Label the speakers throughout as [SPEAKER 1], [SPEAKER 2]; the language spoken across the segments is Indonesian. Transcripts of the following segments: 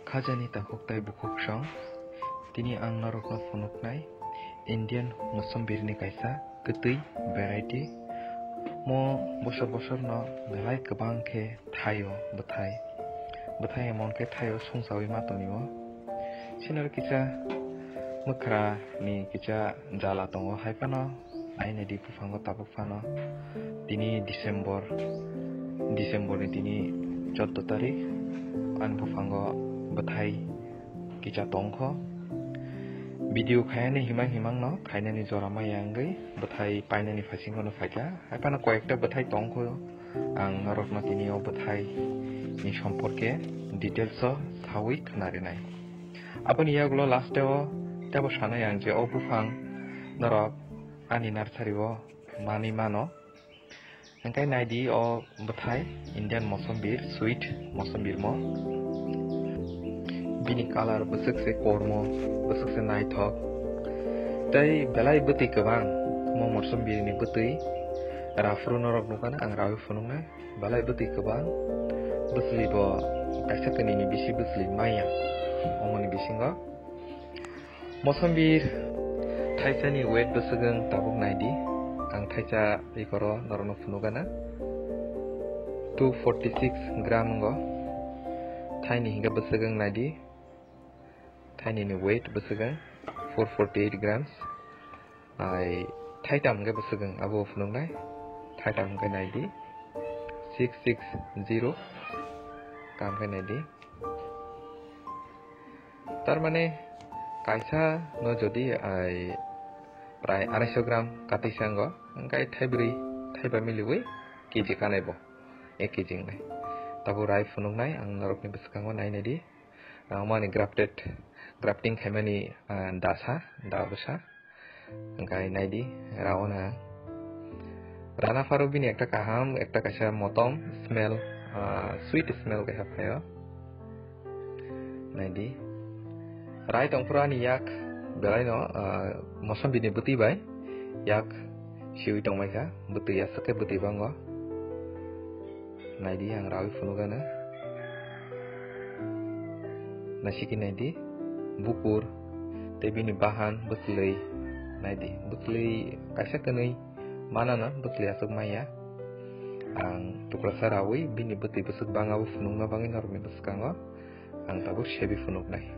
[SPEAKER 1] Khajani takok tai bukuk song tini ang narokno phunuknai Indian mosombir ni kaisa ketui variety mo bosor bosor no belai kebang ke thayo bethai emon ke thayo sungsawi matonio sinor kicha mukra ni kicha jala tongo haipano aine di pufango tapukfano tini December ni tini 14 tarik an pufango bethai kicha tongkho video khaine himang no khaine ni jorama yangai bethai paine ni fasingo no faja haipana koyekta bethai tongkho ang narokno tini o bethai ni সম্পর্কে details o sawi khnari nai apani yagulo last o tabo sana yang je o bufang narok ani nursery o mani mano engkai naidi o bethai Indian mosombir sweet mosombir mo bini color besek se kormo besek se naithok tai belai beti kebang mo mosombir ni beti rafru norok nukana ang rawi funungna belai beti kebang besli bo kaisa keni ni bisi besli maya omoni bisingo mosombir thaisa ni weight besegeng tabuk naidi ang thaisa ikoro norno funugana 246 gram go thaini hinga besegeng naidi thaini ni weight besegeng 448 grams ai thaitam ga besegeng abo funungnai thaitam ga naidi 660 kam ga naidi tar mane kaisa no jodi ai pray 250 gram kati sango engkai thaiba miliwi kg kanaibo 1 kg nai tabu rai funungnai ang narokni besekango nainedi mani grafting khaimani dabasa engkai naidi raona rana faru bini ekta kaham ekta kaisa motom smell sweet smell ke hapayo naidi rai tongpurani yak belai no mosombir ni beti bai yak siwi tongmai ka beti ya sake beti bango naidi ang rawi funugana nasiki naidi bukur tebini bahan beslei naidi beslei kaisa kenei mana na beslei asuk maya ang tukra sarawi bini beti besuk banga bu funung na bangin normi beskango ang tabur shebi funuk nai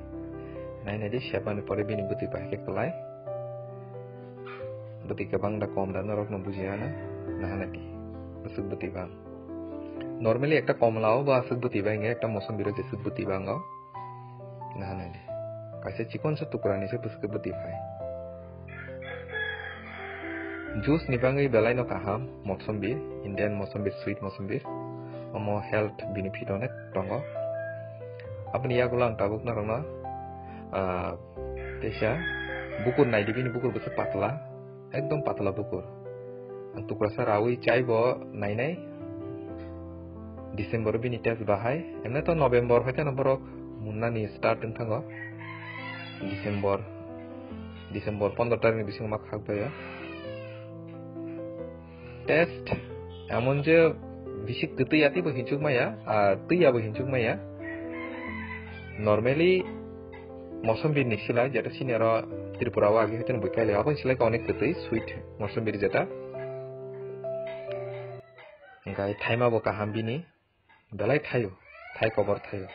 [SPEAKER 1] naidi syapani pore bini beti bahke kelai beti ke bang da kom da norok no bujiana nahanati besuk beti bang normally ekta komlao ba asuk beti bang ekta mosombiro jesuk beti bango nahanadi kaisa chikon sa tukra ni se besuk beti phai juice ni bangai belai no kaham mosombir Indian mosombir sweet mosombir omo health benefit onek tongo apni yagulang tabuk na rona tesha bukur naidi bini bukur besuk patla ekdom patla bukur ang tukra sa rawi chaibo nainai December bini test bahai emna to November hoita naborok munna ni start thango December 15 tarik ni bising mak khakbaya test emon je bisik ketui ati bo hinchuk maya ar tui abo hinchuk maya normally mosombir ni sila jeta sinero Tripura wa agi hoten bukaile apon sila ka onek ketui sweet mosombir jeta engkai thaima bo kaham bini belai thai cover thayo